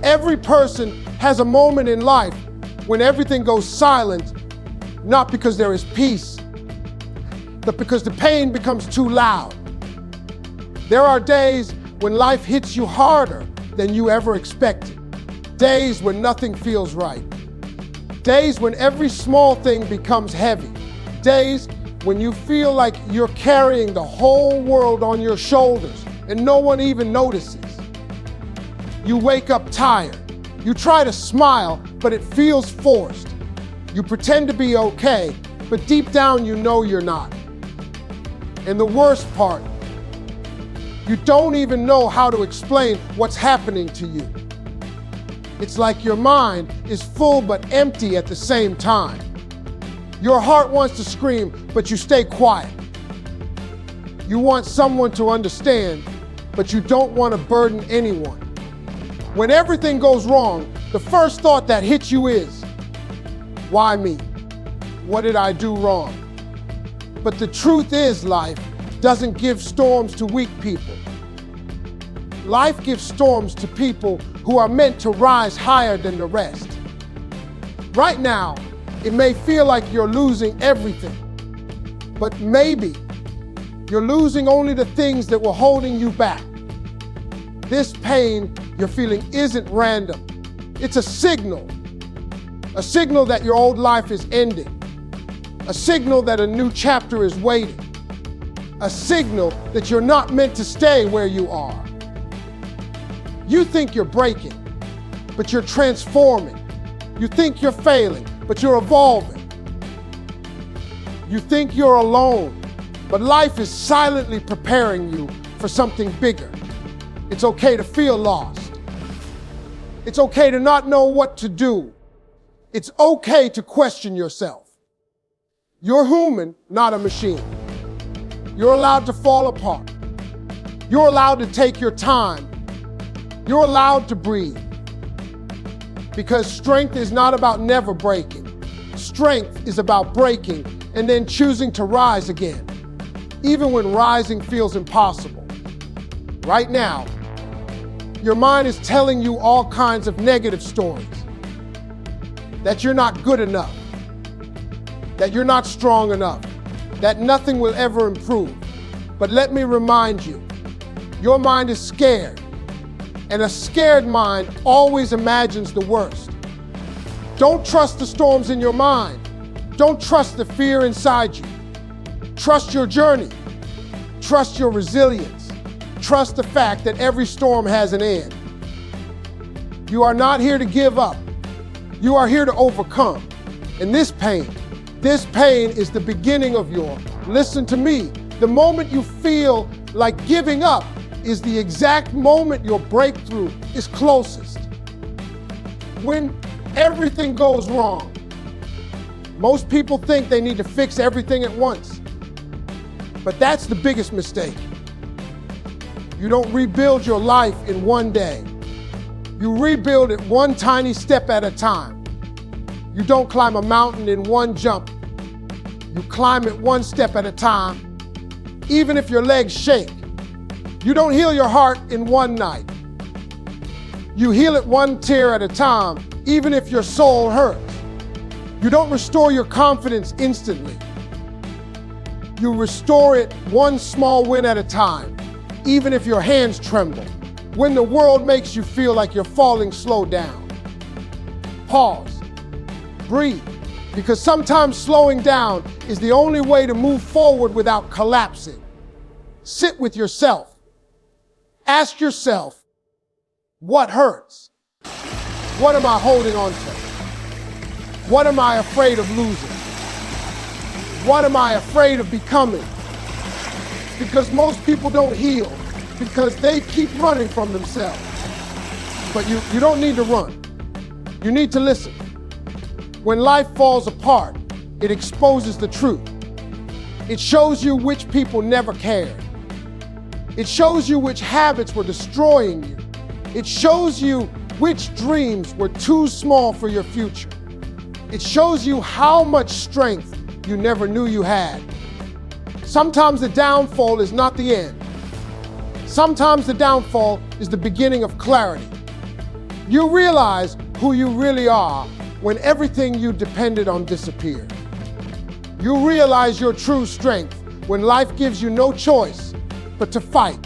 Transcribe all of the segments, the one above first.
Every person has a moment in life when everything goes silent, not because there is peace, but because the pain becomes too loud. There are days when life hits you harder than you ever expected. Days when nothing feels right. Days when every small thing becomes heavy. Days when you feel like you're carrying the whole world on your shoulders and no one even notices. You wake up tired. You try to smile, but it feels forced. You pretend to be okay, but deep down you know you're not. And the worst part, you don't even know how to explain what's happening to you. It's like your mind is full but empty at the same time. Your heart wants to scream, but you stay quiet. You want someone to understand, but you don't want to burden anyone. When everything goes wrong, the first thought that hits you is, why me? What did I do wrong? But the truth is, life doesn't give storms to weak people. Life gives storms to people who are meant to rise higher than the rest. Right now, it may feel like you're losing everything, but maybe you're losing only the things that were holding you back. This pain you're feeling isn't random. It's a signal that your old life is ending, a signal that a new chapter is waiting, a signal that you're not meant to stay where you are. You think you're breaking, but you're transforming. You think you're failing, but you're evolving. You think you're alone, but life is silently preparing you for something bigger. It's okay to feel lost. It's okay to not know what to do. It's okay to question yourself. You're human, not a machine. You're allowed to fall apart. You're allowed to take your time. You're allowed to breathe. Because strength is not about never breaking. Strength is about breaking and then choosing to rise again, even when rising feels impossible. Right now, your mind is telling you all kinds of negative stories. That you're not good enough. That you're not strong enough. That nothing will ever improve. But let me remind you, your mind is scared. And a scared mind always imagines the worst. Don't trust the storms in your mind. Don't trust the fear inside you. Trust your journey. Trust your resilience. Trust the fact that every storm has an end. You are not here to give up. You are here to overcome. And this pain is the beginning of listen to me, the moment you feel like giving up is the exact moment your breakthrough is closest. When everything goes wrong, most people think they need to fix everything at once. But that's the biggest mistake. You don't rebuild your life in one day. You rebuild it one tiny step at a time. You don't climb a mountain in one jump. You climb it one step at a time, even if your legs shake. You don't heal your heart in one night. You heal it one tear at a time, even if your soul hurts. You don't restore your confidence instantly. You restore it one small win at a time, even if your hands tremble. When the world makes you feel like you're falling, slow down. Pause. Breathe. Because sometimes slowing down is the only way to move forward without collapsing. Sit with yourself. Ask yourself, what hurts? What am I holding on to? What am I afraid of losing? What am I afraid of becoming? Because most people don't heal because they keep running from themselves. But you don't need to run. You need to listen. When life falls apart, it exposes the truth. It shows you which people never cared. It shows you which habits were destroying you. It shows you which dreams were too small for your future. It shows you how much strength you never knew you had. Sometimes the downfall is not the end. Sometimes the downfall is the beginning of clarity. You realize who you really are when everything you depended on disappeared. You realize your true strength when life gives you no choice but to fight.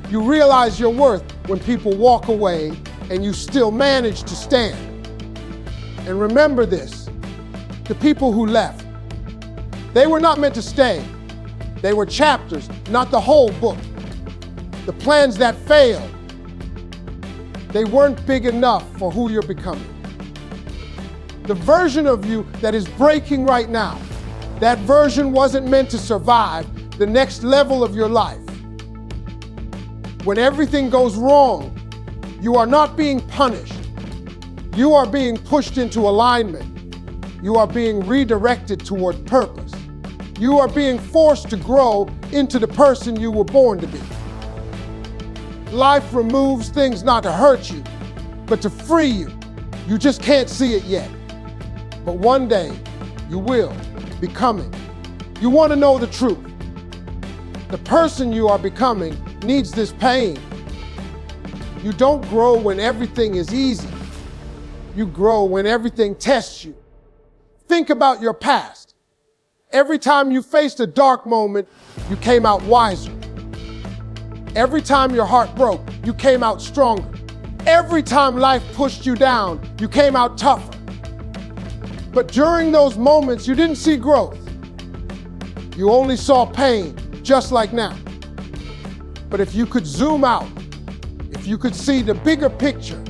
You realize your worth when people walk away and you still manage to stand. And remember this, the people who left, they were not meant to stay. They were chapters, not the whole book. The plans that failed, they weren't big enough for who you're becoming. The version of you that is breaking right now, that version wasn't meant to survive the next level of your life. When everything goes wrong, you are not being punished. You are being pushed into alignment. You are being redirected toward purpose. You are being forced to grow into the person you were born to be. Life removes things not to hurt you, but to free you. You just can't see it yet. But one day, you will be coming. You want to know the truth. The person you are becoming needs this pain. You don't grow when everything is easy. You grow when everything tests you. Think about your past. Every time you faced a dark moment, you came out wiser. Every time your heart broke, you came out stronger. Every time life pushed you down, you came out tougher. But during those moments, you didn't see growth. You only saw pain, just like now. But if you could zoom out, if you could see the bigger picture,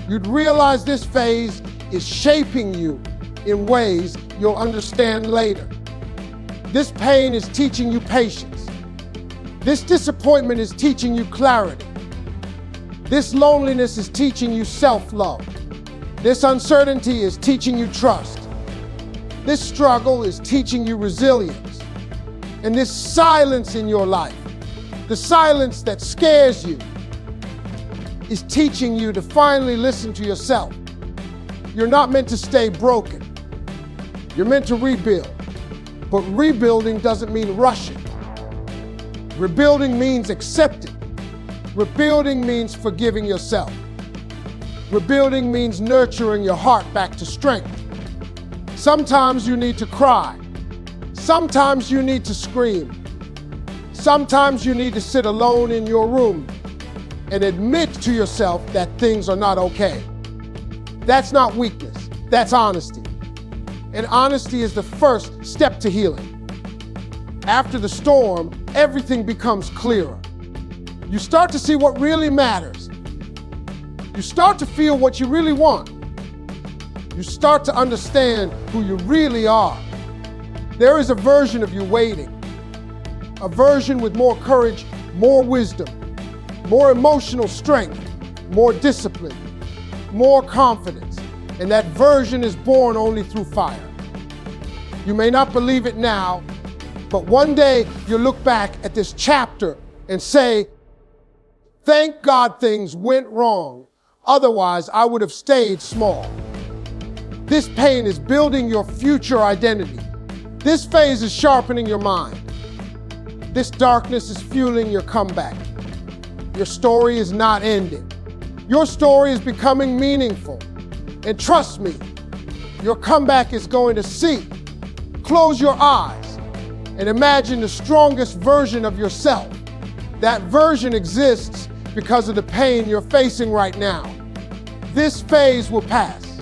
you'd realize this phase is shaping you in ways you'll understand later. This pain is teaching you patience. This disappointment is teaching you clarity. This loneliness is teaching you self-love. This uncertainty is teaching you trust. This struggle is teaching you resilience. And this silence in your life, the silence that scares you, is teaching you to finally listen to yourself. You're not meant to stay broken. You're meant to rebuild. But rebuilding doesn't mean rushing. Rebuilding means accepting. Rebuilding means forgiving yourself. Rebuilding means nurturing your heart back to strength. Sometimes you need to cry. Sometimes you need to scream. Sometimes you need to sit alone in your room and admit to yourself that things are not okay. That's not weakness, that's honesty. And honesty is the first step to healing. After the storm, everything becomes clearer. You start to see what really matters. You start to feel what you really want. You start to understand who you really are. There is a version of you waiting, a version with more courage, more wisdom, more emotional strength, more discipline, more confidence. And that version is born only through fire. You may not believe it now, but one day you'll look back at this chapter and say, thank God things went wrong. Otherwise, I would have stayed small. This pain is building your future identity. This phase is sharpening your mind. This darkness is fueling your comeback. Your story is not ending. Your story is becoming meaningful. And trust me, your comeback is going to see. Close your eyes and imagine the strongest version of yourself. That version exists because of the pain you're facing right now. This phase will pass.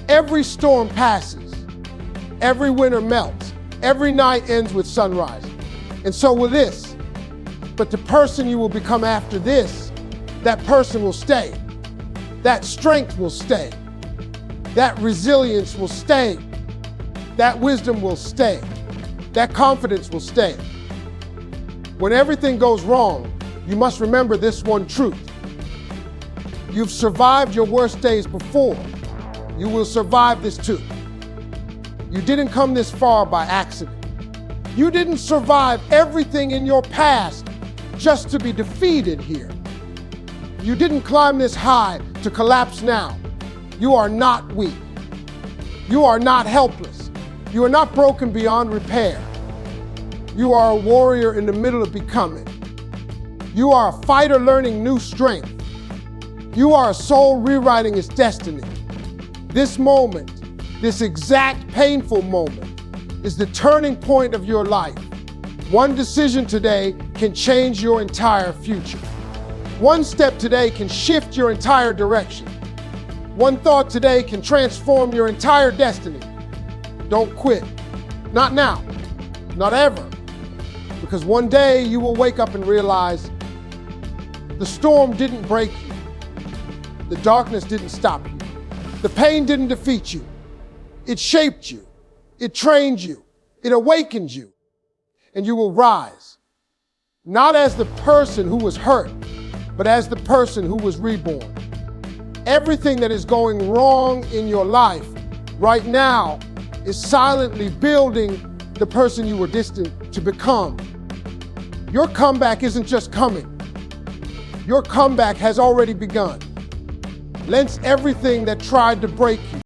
Every storm passes. Every winter melts. Every night ends with sunrise. And so will this. But the person you will become after this, that person will stay. That strength will stay. That resilience will stay. That wisdom will stay. That confidence will stay. When everything goes wrong, you must remember this one truth. You've survived your worst days before. You will survive this too. You didn't come this far by accident. You didn't survive everything in your past just to be defeated here. You didn't climb this high to collapse now. You are not weak. You are not helpless. You are not broken beyond repair. You are a warrior in the middle of becoming. You are a fighter learning new strength. You are a soul rewriting its destiny. This moment, this exact painful moment, is the turning point of your life. One decision today can change your entire future. One step today can shift your entire direction. One thought today can transform your entire destiny. Don't quit. Not now. Not ever. Because one day you will wake up and realize the storm didn't break you. The darkness didn't stop you. The pain didn't defeat you. It shaped you. It trained you. It awakened you. And you will rise, not as the person who was hurt, but as the person who was reborn. Everything that is going wrong in your life right now is silently building the person you were destined to become. Your comeback isn't just coming. Your comeback has already begun. Lence everything that tried to break you.